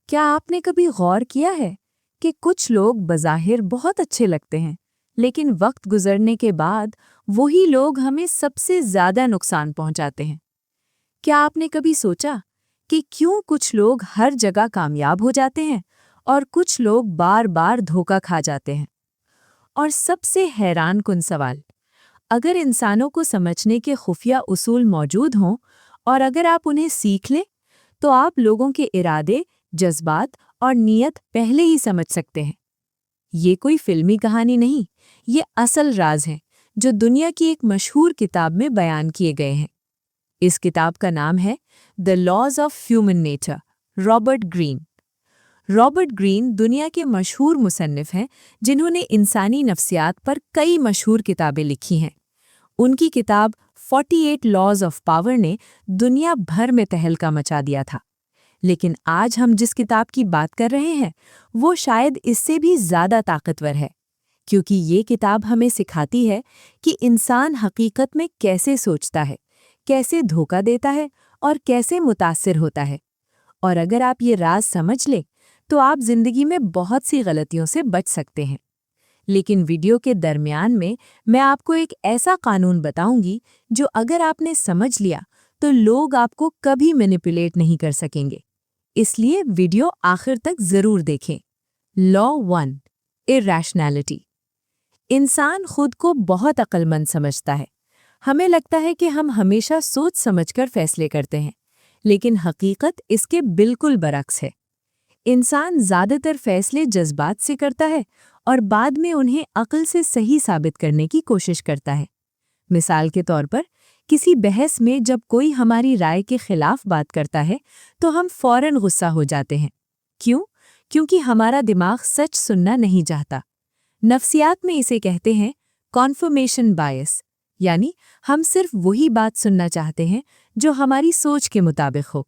क्या आपने कभी गौर किया है कि कुछ लोग बज़ाहिर बहुत अच्छे लगते हैं, लेकिन वक्त गुजरने के बाद वही लोग हमें सबसे ज़्यादा नुकसान पहुंचाते हैं? क्या आपने कभी सोचा कि क्यों कुछ लोग हर जगह कामयाब हो जाते हैं और कुछ लोग बार बार धोखा खा जाते हैं? और सबसे हैरान कुन सवाल, अगर इंसानों को समझने के खुफिया उसूल मौजूद हों और अगर आप उन्हें सीख लें, तो आप लोगों के इरादे, जज्बात और नीयत पहले ही समझ सकते हैं। ये कोई फिल्मी कहानी नहीं, ये असल राज हैं जो दुनिया की एक मशहूर किताब में बयान किए गए हैं। इस किताब का नाम है the laws of human nature, Robert Greene. Robert Greene दुनिया के मशहूर मुसन्निफ हैं जिन्होंने इंसानी नफ्सियात पर कई मशहूर किताबें लिखी हैं। उनकी किताब 48 लॉज ऑफ पावर ने दुनिया भर में तहलका मचा दिया था। लेकिन आज हम जिस किताब की बात कर रहे हैं वो शायद इससे भी ज़्यादा ताकतवर है, क्योंकि ये किताब हमें सिखाती है कि इंसान हकीकत में कैसे सोचता है, कैसे धोखा देता है और कैसे मुतासिर होता है। और अगर आप ये राज समझ लें तो आप जिंदगी में बहुत सी गलतियों से बच सकते हैं। लेकिन वीडियो के दरमियान में मैं आपको एक ऐसा कानून बताऊंगी जो अगर आपने समझ लिया तो लोग आपको कभी मैनिपुलेट नहीं कर सकेंगे। इसलिए वीडियो आखिर तक जरूर देखें। लॉ 1, इरैशनैलिटी। इंसान खुद को बहुत अक्लमंद समझता है। हमें लगता है कि हम हमेशा सोच समझकर फैसले करते हैं, लेकिन हकीकत इसके बिल्कुल बरक्स है। इंसान ज़्यादातर फैसले जज्बात से करता है और बाद में उन्हें अक्ल से सही साबित करने की कोशिश करता है। मिसाल के तौर पर, किसी बहस में जब कोई हमारी राय के खिलाफ बात करता है तो हम फौरन गुस्सा हो जाते हैं। क्यों? क्योंकि हमारा दिमाग सच सुनना नहीं चाहता। नफ्सियात में इसे कहते हैं कॉन्फर्मेशन बायस, यानी हम सिर्फ वही बात सुनना चाहते हैं जो हमारी सोच के मुताबिक हो।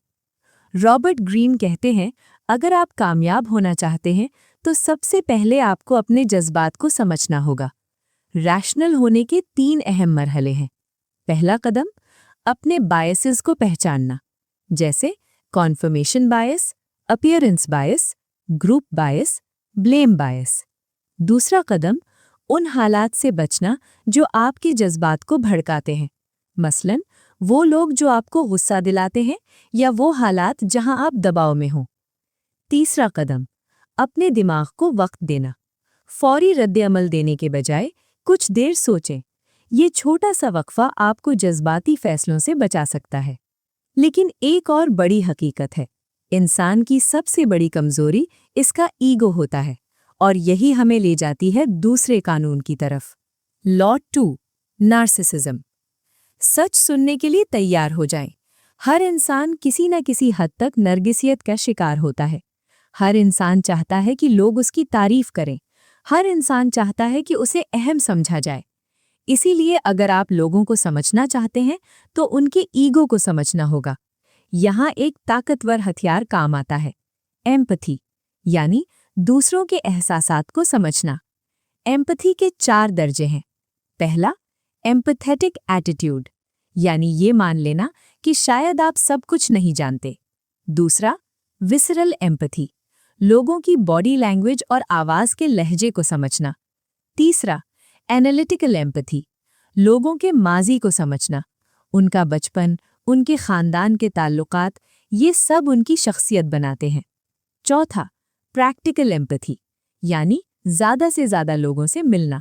रॉबर्ट ग्रीन कहते हैं, अगर आप कामयाब होना चाहते हैं तो सबसे पहले आपको अपने जज्बात को समझना होगा। रैशनल होने के 3 अहम मरहले हैं। पहला कदम, अपने बायसेस को पहचानना, जैसे कॉन्फर्मेशन बायस, अपीयरेंस बायस, ग्रुप बायस, ब्लेम बायस। दूसरा कदम, उन हालात से बचना जो आपके जज्बात को भड़काते हैं, मसलन वो लोग जो आपको गुस्सा दिलाते हैं या वो हालात जहां आप दबाव में हो। तीसरा कदम, अपने दिमाग को वक्त देना। फौरी रद्द-ए-अमल देने के बजाय कुछ देर सोचें। ये छोटा सा वक्फा आपको जज्बाती फैसलों से बचा सकता है। लेकिन एक और बड़ी हकीकत है, इंसान की सबसे बड़ी कमजोरी इसका ईगो होता है, और यही हमें ले जाती है दूसरे कानून की तरफ। Law 2, narcissism. सच सुनने के लिए तैयार हो जाएं। हर इंसान किसी न किसी हद तक नरगिसियत का शिकार होता है। हर इंसान चाहता है कि लोग उसकी तारीफ करें। हर इंसान चाहता है कि उसे अहम समझा जाए। इसीलिए अगर आप लोगों को समझना चाहते हैं तो उनके ईगो को समझना होगा। यहाँ एक ताकतवर हथियार काम आता है, एम्पैथी, यानी दूसरों के एहसासात को समझना। एम्पैथी के 4 दर्जे हैं। पहला, एम्पैथेटिक एटीट्यूड, यानी ये मान लेना कि शायद आप सब कुछ नहीं जानते। दूसरा, विसरल एम्पैथी, लोगों की बॉडी लैंग्वेज और आवाज के लहजे को समझना। तीसरा, एनालिटिकल एम्पैथी, लोगों के माजी को समझना, उनका बचपन, उनके खानदान के ताल्लुकात, ये सब उनकी शख्सियत बनाते हैं। चौथा, प्रैक्टिकल एम्पैथी, यानी ज़्यादा से ज़्यादा लोगों से मिलना,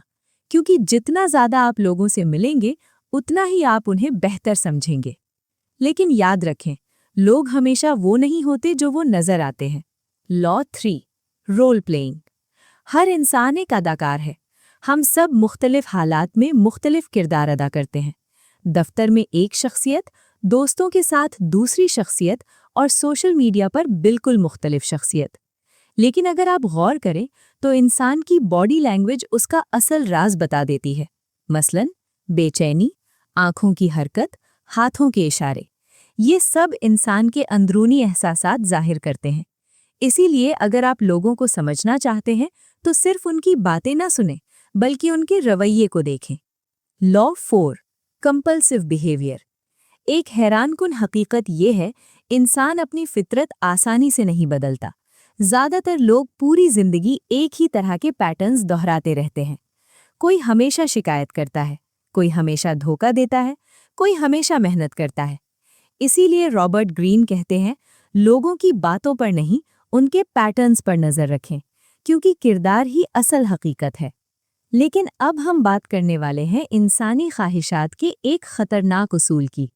क्योंकि जितना ज़्यादा आप लोगों से मिलेंगे उतना ही आप उन्हें बेहतर समझेंगे। लेकिन याद रखें, लोग हमेशा वो नहीं होते जो वो नज़र आते हैं। Law 3, role playing. हर इंसान एक अदाकार है। हम सब मुख्तलिफ हालात में मुख्तलिफ किरदार अदा करते हैं। दफ्तर में एक शख्सियत, दोस्तों के साथ दूसरी शख्सियत और सोशल मीडिया पर बिल्कुल मुख्तलिफ शख्सियत। लेकिन अगर आप गौर करें तो इंसान की बॉडी लैंग्वेज उसका असल राज बता देती है। मसलन बेचैनी, आंखों की हरकत, हाथों के इशारे, ये सब इंसान के अंदरूनी एहसासात जाहिर करते हैं। इसीलिए अगर आप लोगों को समझना चाहते हैं तो सिर्फ उनकी बातें ना सुनें, बल्कि उनके रवैये को देखें। Law 4, compulsive behaviour. एक हैरानकुन हकीकत ये है, इंसान अपनी फितरत आसानी से नहीं बदलता। ज़्यादातर लोग पूरी जिंदगी एक ही तरह के पैटर्न्स दोहराते रहते हैं। कोई हमेशा शिकायत करता है, कोई हमेशा धोखा देता है, कोई हमेशा मेहनत करता है। इसीलिए रॉबर्ट ग्रीन कहते हैं, लोगों की बातों पर नहीं, उनके पैटर्न्स पर नज़र रखें, क्योंकि किरदार ही असल हकीकत है। लेकिन अब हम बात करने वाले हैं इंसानी ख्वाहिशात के एक खतरनाक उसूल की।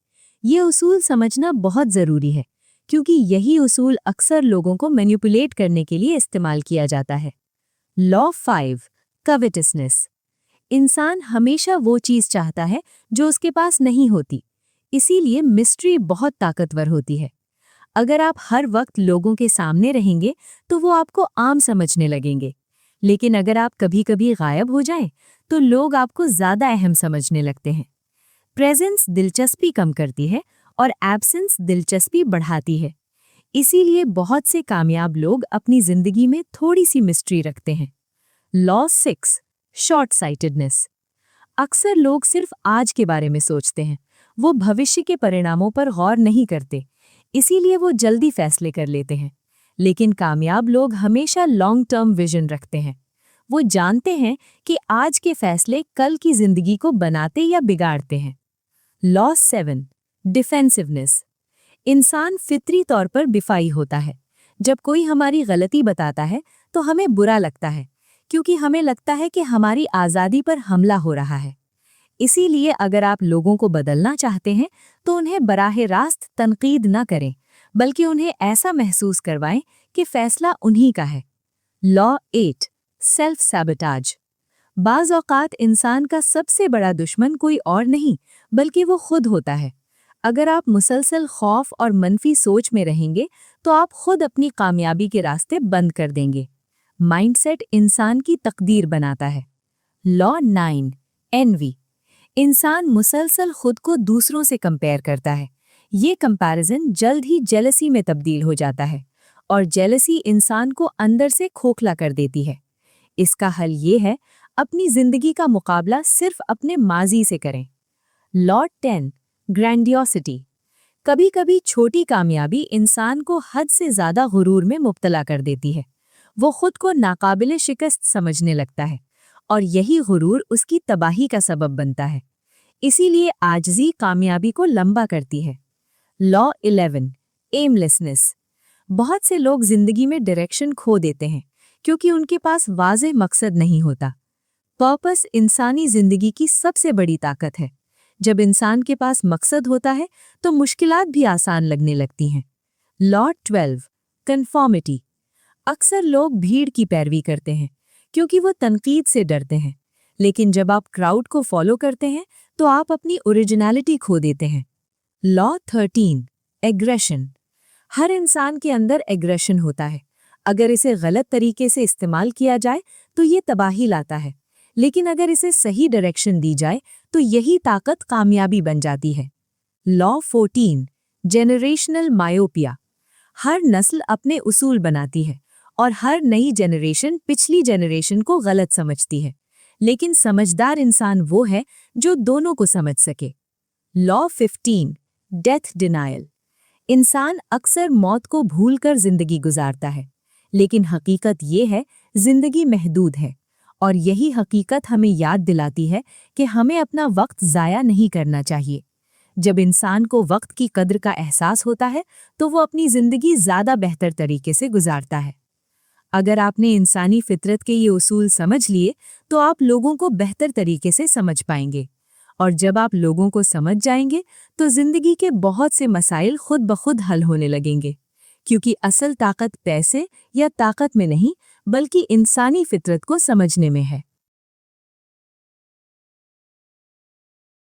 ये उसूल समझना बहुत ज़रूरी है, क्योंकि यही उसूल अक्सर लोगों को मैनिपुलेट करने के लिए इस्तेमाल किया जाता है। लॉ 5, कविटसनेस। इंसान हमेशा वो चीज़ चाहता है जो उसके पास नहीं होती। इसीलिए मिस्ट्री बहुत ताकतवर होती है। अगर आप हर वक्त लोगों के सामने रहेंगे तो वो आपको आम समझने लगेंगे, लेकिन अगर आप कभी कभी गायब हो जाएं तो लोग आपको ज़्यादा अहम समझने लगते हैं। प्रेजेंस दिलचस्पी कम करती है और एब्सेंस दिलचस्पी बढ़ाती है। इसीलिए बहुत से कामयाब लोग अपनी जिंदगी में थोड़ी सी मिस्ट्री रखते हैं। Law 6, short sightedness. अक्सर लोग सिर्फ आज के बारे में सोचते हैं, वो भविष्य के परिणामों पर गौर नहीं करते। इसीलिए वो जल्दी फैसले कर लेते हैं। लेकिन कामयाब लोग हमेशा लॉन्ग टर्म विजन रखते हैं। वो जानते हैं कि आज के फैसले कल की जिंदगी को बनाते या बिगाड़ते हैं। Law 7, defensiveness. इंसान फितरी तौर पर दिफाई होता है। जब कोई हमारी गलती बताता है तो हमें बुरा लगता है, क्योंकि हमें लगता है कि हमारी आज़ादी पर हमला हो रहा है। इसीलिए अगर आप लोगों को बदलना चाहते हैं तो उन्हें बराह रास्त तनकीद न करें, बल्कि उन्हें ऐसा महसूस करवाएं कि फैसला उन्हीं का है। Law 8, self sabotage. बाज़ औक़ात इंसान का सबसे बड़ा दुश्मन कोई और नहीं बल्कि वो खुद होता है। अगर आप मुसलसल खौफ और मनफी सोच में रहेंगे तो आप खुद अपनी कामयाबी के रास्ते बंद कर देंगे। माइंडसेट इंसान की तकदीर बनाता है। Law 9, envy. इंसान मुसलसल खुद को दूसरों से कंपेयर करता है। ये कंपैरिजन जल्द ही जेलसी में तब्दील हो जाता है, और जेलसी इंसान को अंदर से खोखला कर देती है। इसका हल ये है, अपनी जिंदगी का मुकाबला सिर्फ अपने माजी से करें। Law 10, grandiosity. कभी कभी छोटी कामयाबी इंसान को हद से ज़्यादा गुरूर में मुब्तला कर देती है। वो खुद को नाकाबिले शिकस्त समझने लगता है, और यही गुरूर उसकी तबाही का सबब बनता है। इसीलिए आजिज़ी कामयाबी को लंबा करती है। Law 11, aimlessness. बहुत से लोग जिंदगी में डायरेक्शन खो देते हैं, क्योंकि उनके पास वाज़ेह मकसद नहीं होता। पर्पस इंसानी जिंदगी की सबसे बड़ी ताकत है। जब इंसान के पास मकसद होता है तो मुश्किलात भी आसान लगने लगती हैं। Law 12, conformity. अक्सर लोग भीड़ की पैरवी करते हैं, क्योंकि वो तनकीद से डरते हैं। लेकिन जब आप क्राउड को फॉलो करते हैं तो आप अपनी ओरिजिनलिटी खो देते हैं। Law 13, aggression. हर इंसान के अंदर एग्रेशन होता है। अगर इसे गलत तरीके से इस्तेमाल किया जाए तो ये तबाही लाता है, लेकिन अगर इसे सही डायरेक्शन दी जाए तो यही ताकत कामयाबी बन जाती है। Law 14, generational myopia. हर नस्ल अपने उसूल बनाती है, और हर नई जनरेशन पिछली जनरेशन को गलत समझती है। लेकिन समझदार इंसान वो है जो दोनों को समझ सके। Law 15, death denial. इंसान अक्सर मौत को भूलकर जिंदगी गुजारता है, लेकिन हकीकत ये है, जिंदगी महदूद है, और यही हकीकत हमें याद दिलाती है कि हमें अपना वक्त ज़ाया नहीं करना चाहिए। जब इंसान को वक्त की कद्र का एहसास होता है तो वो अपनी ज़िंदगी ज़्यादा बेहतर तरीके से गुजारता है। अगर आपने इंसानी फितरत के ये उसूल समझ लिए तो आप लोगों को बेहतर तरीके से समझ पाएंगे, और जब आप लोगों को समझ जाएंगे तो ज़िंदगी के बहुत से मसाइल खुद ब खुद हल होने लगेंगे, क्योंकि असल ताकत पैसे या ताकत में नहीं बल्कि इंसानी फितरत को समझने में है।